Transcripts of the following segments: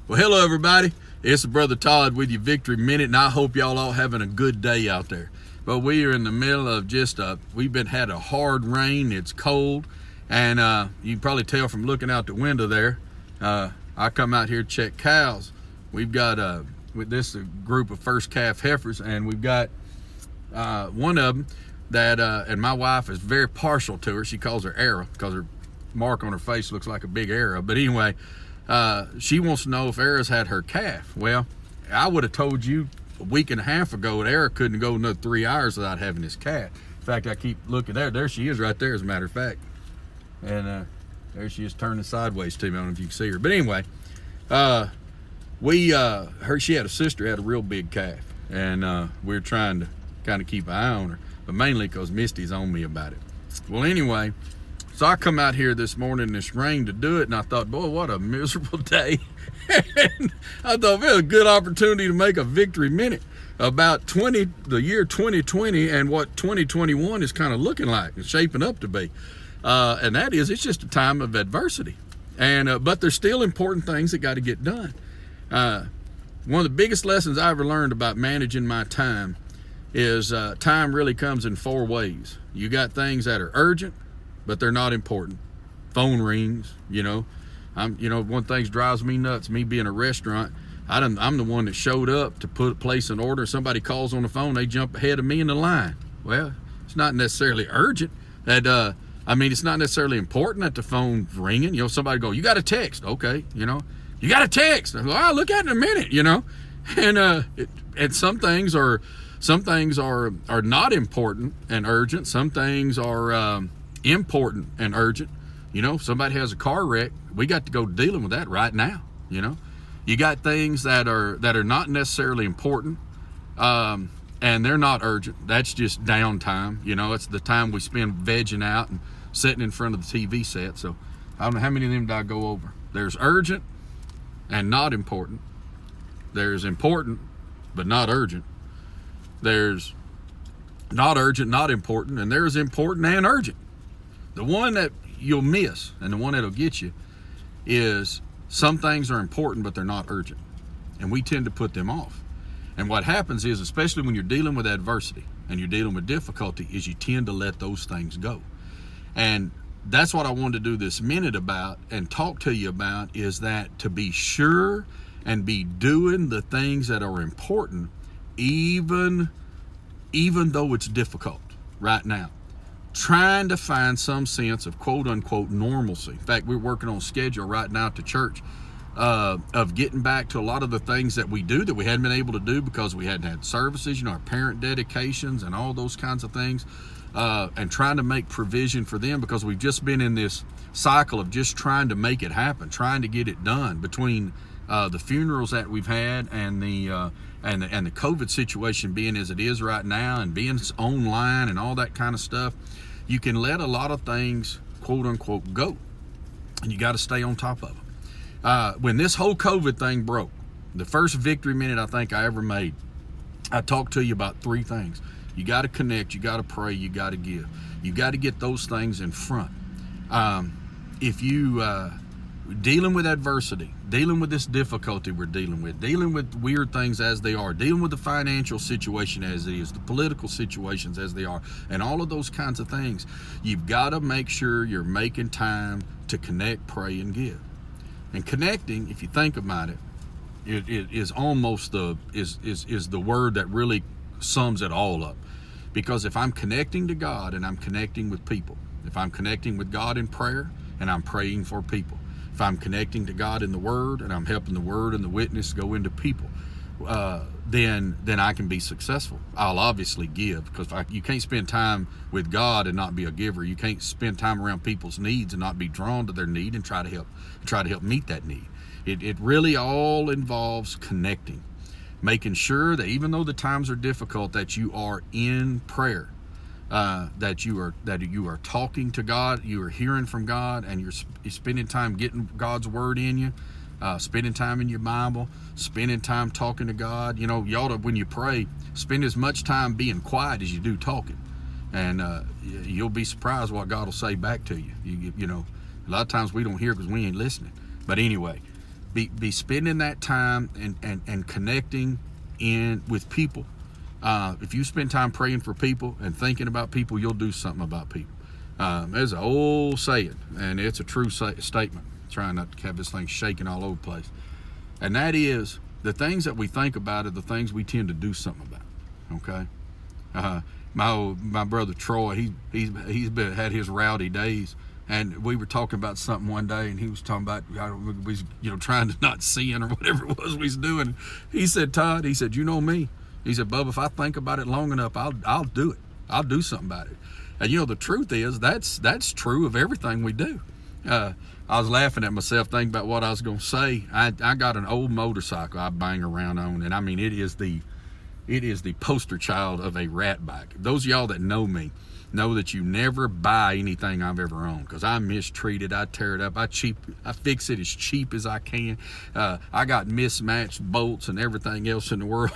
Well, hello everybody. It's Brother Todd with your Victory Minute, and I hope y'all all having a good day out there. But we are in the middle of we've had a hard rain. It's cold, and you can probably tell from looking out the window there. I come out here to check cows. We've got with this a group of first calf heifers, and we've got one of them that, and my wife is very partial to her. She calls her Era because her mark on her face looks like a big arrow. But anyway, she wants to know if Era's had her calf. Well, I would have told you a week and a half ago that Era couldn't go another 3 hours without having his calf. In fact, I keep looking there. There she is right there, as a matter of fact. And there she is turning sideways to me. I don't know if you can see her. But anyway, she had a sister, had a real big calf. And we're trying to kind of keep an eye on her. But mainly because Misty's on me about it. Well, anyway, so I come out here this morning in this rain to do it, and I thought, boy, what a miserable day. And I thought, well, a good opportunity to make a Victory Minute about the year 2020 and what 2021 is kind of looking like, it's shaping up to be. And that is, it's just a time of adversity. And but there's still important things that got to get done. One of the biggest lessons I ever learned about managing my time is time really comes in four ways. You got things that are urgent, but they're not important. Phone rings, one of the things drives me nuts, me being a restaurant. I'm the one that showed up to place an order. Somebody calls on the phone, they jump ahead of me in the line. Well, it's not necessarily urgent. It's not necessarily important that the phone's ringing. Somebody go, you got a text. Okay, you got a text. I go, I'll look at it in a minute, and some things are not important and urgent. Some things are important and urgent. Somebody has a car wreck, we got to go dealing with that right now. You got things that are not necessarily important, and they're not urgent. That's just downtime. It's the time we spend vegging out and sitting in front of the TV set. So I don't know how many of them did I go over. There's urgent and not important. There's important but not urgent. There's not urgent, not important, and there's important and urgent. The one that you'll miss and the one that'll get you is some things are important, but they're not urgent. And we tend to put them off. And what happens is, especially when you're dealing with adversity and you're dealing with difficulty, is you tend to let those things go. And that's what I wanted to do this minute about and talk to you about, is that to be sure and be doing the things that are important, even though it's difficult right now. Trying to find some sense of quote unquote normalcy. In fact, we're working on a schedule right now at the church of getting back to a lot of the things that we do that we hadn't been able to do because we hadn't had services, our parent dedications and all those kinds of things, and trying to make provision for them, because we've just been in this cycle of just trying to make it happen, trying to get it done between the funerals that we've had and the COVID situation being as it is right now and being online and all that kind of stuff. You can let a lot of things quote unquote go, and you got to stay on top of them. When this whole COVID thing broke, the first Victory Minute I think I ever made, I talked to you about three things. You got to connect, you got to pray, you got to give. You got to get those things in front. If you dealing with adversity, dealing with this difficulty we're dealing with weird things as they are, dealing with the financial situation as it is, the political situations as they are, and all of those kinds of things, you've got to make sure you're making time to connect, pray, and give. And connecting, if you think about it, it is almost the word that really sums it all up. Because if I'm connecting to God and I'm connecting with people, if I'm connecting with God in prayer and I'm praying for people, if I'm connecting to God in the Word and I'm helping the Word and the witness go into people, then I can be successful. I'll obviously give, because you can't spend time with God and not be a giver. You can't spend time around people's needs and not be drawn to their need and try to help meet that need. It really all involves connecting, making sure that even though the times are difficult, that you are in prayer. That you are talking to God, you are hearing from God, and you're spending time getting God's word in you, spending time in your Bible, spending time talking to God. You ought to, when you pray, spend as much time being quiet as you do talking, and you'll be surprised what God will say back to you. A lot of times we don't hear because we ain't listening. But anyway, Be spending that time and connecting with people. If you spend time praying for people and thinking about people, you'll do something about people. There's an old saying, and it's a true statement. I'm trying not to have this thing shaking all over the place. And that is, the things that we think about are the things we tend to do something about. Okay? My brother Troy, he's had his rowdy days, and we were talking about something one day, and he was talking about we was trying to not sin or whatever it was we was doing. He said, Todd, he said, you know me. He said, Bubba, if I think about it long enough, I'll do it. I'll do something about it. And the truth is that's true of everything we do. I was laughing at myself thinking about what I was going to say. I got an old motorcycle I bang around on, and I mean it is the poster child of a rat bike. Those of y'all that know me know that you never buy anything I've ever owned, because I mistreat it, I tear it up, I fix it as cheap as I can. I got mismatched bolts and everything else in the world.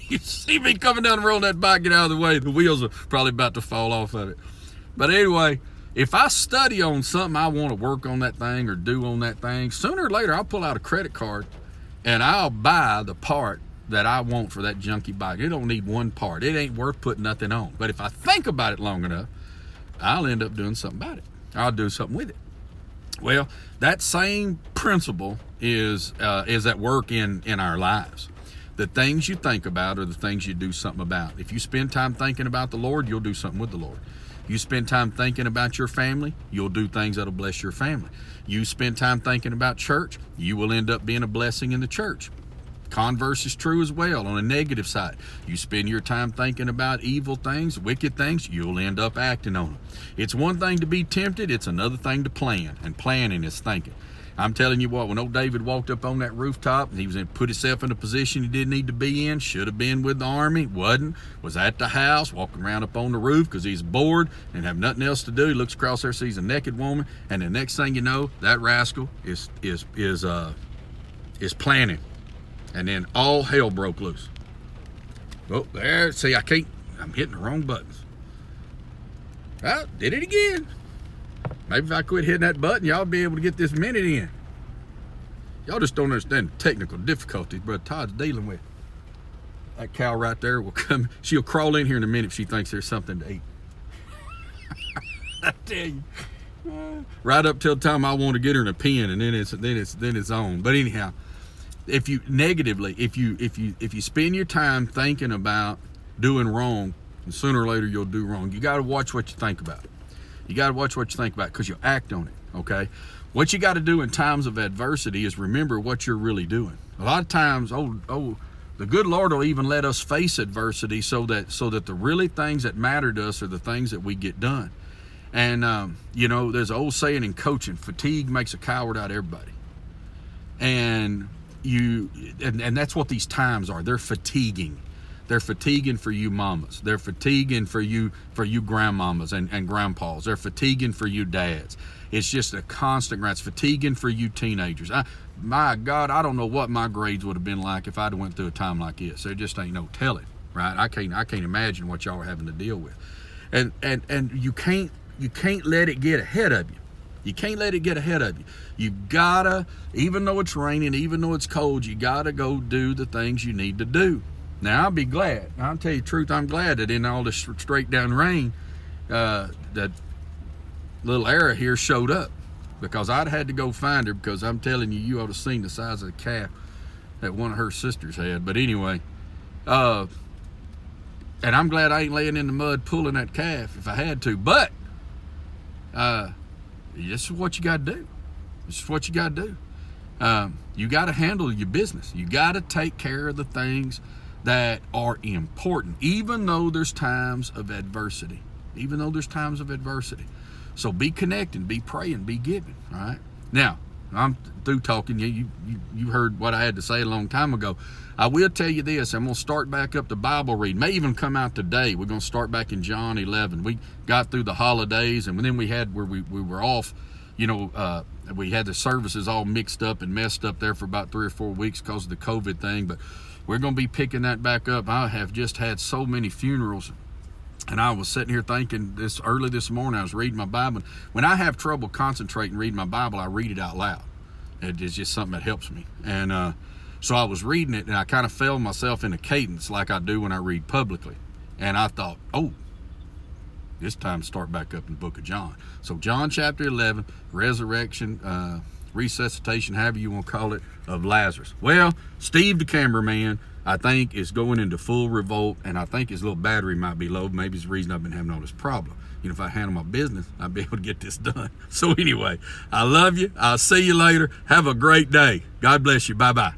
You see me coming down the road on that bike, get out of the way, the wheels are probably about to fall off of it. But anyway, if I study on something I want to work on that thing or do on that thing, sooner or later I'll pull out a credit card and I'll buy the part that I want for that junkie bike. It don't need one part. It ain't worth putting nothing on. But if I think about it long enough, I'll end up doing something about it. I'll do something with it. Well, that same principle is at work in our lives. The things you think about are the things you do something about. If you spend time thinking about the Lord, you'll do something with the Lord. You spend time thinking about your family, you'll do things that'll bless your family. You spend time thinking about church, you will end up being a blessing in the church. Converse is true as well on a negative side. You spend your time thinking about evil things, wicked things, you'll end up acting on them. It's one thing to be tempted, it's another thing to plan, and planning is thinking. I'm telling you what, when old David walked up on that rooftop and he put himself in a position he didn't need to be in, should have been with the army, wasn't, was at the house, walking around up on the roof because he's bored and have nothing else to do. He looks across there, sees a naked woman, and the next thing you know, that rascal is planning. And then all hell broke loose. Oh, there, see, I'm hitting the wrong buttons. Oh, did it again. Maybe if I quit hitting that button, y'all be able to get this minute in. Y'all just don't understand the technical difficulties Brother Todd's dealing with. That cow right there will come. She'll crawl in here in a minute if she thinks there's something to eat. I tell you. Right up till the time I want to get her in a pen, and then it's on. But anyhow, if you spend your time thinking about doing wrong, and sooner or later you'll do wrong. You got to watch what you think about. You got to watch what you think about, because you'll act on it, okay? What you got to do in times of adversity is remember what you're really doing. A lot of times, the good Lord will even let us face adversity so that the really things that matter to us are the things that we get done. And, there's an old saying in coaching, fatigue makes a coward out of everybody. And that's what these times are. They're fatiguing. They're fatiguing for you mamas. They're fatiguing for you grandmamas and grandpas. They're fatiguing for you dads. It's just a constant grind. It's fatiguing for you teenagers. My God, I don't know what my grades would have been like if I'd went through a time like this. There just ain't no telling, right? I can't imagine what y'all are having to deal with. And you can't let it get ahead of you. You can't let it get ahead of you. You gotta, even though it's raining, even though it's cold, you gotta go do the things you need to do. Now, I'll be glad. I'll tell you the truth, I'm glad that in all this straight down rain, that little Era here showed up, because I'd had to go find her, because I'm telling you, you ought to have seen the size of the calf that one of her sisters had. But anyway, and I'm glad I ain't laying in the mud pulling that calf if I had to. But this is what you got to do. This is what you got to do. You got to handle your business. You got to take care of the things that are important, even though there's times of adversity. Even though there's times of adversity. So be connecting, be praying, be giving. All right. Now, I'm through talking. You heard what I had to say a long time ago. I will tell you this. I'm going to start back up the Bible reading. May even come out today. We're going to start back in John 11. We got through the holidays, and then we had where we were off. We had the services all mixed up and messed up there for about 3 or 4 weeks because of the COVID thing. But we're going to be picking that back up. I have just had so many funerals. And I was sitting here thinking early this morning, I was reading my Bible. When I have trouble concentrating reading my Bible, I read it out loud. It's just something that helps me. And so I was reading it, and I kind of fell myself in a cadence like I do when I read publicly. And I thought, oh, this time start back up in the book of John. So John chapter 11, resurrection, resuscitation, however you want to call it, of Lazarus. Well, Steve the cameraman, I think, is going into full revolt, and I think his little battery might be low. Maybe it's the reason I've been having all this problem. You know, if I handle my business, I'll be able to get this done. So anyway, I love you. I'll see you later. Have a great day. God bless you. Bye-bye.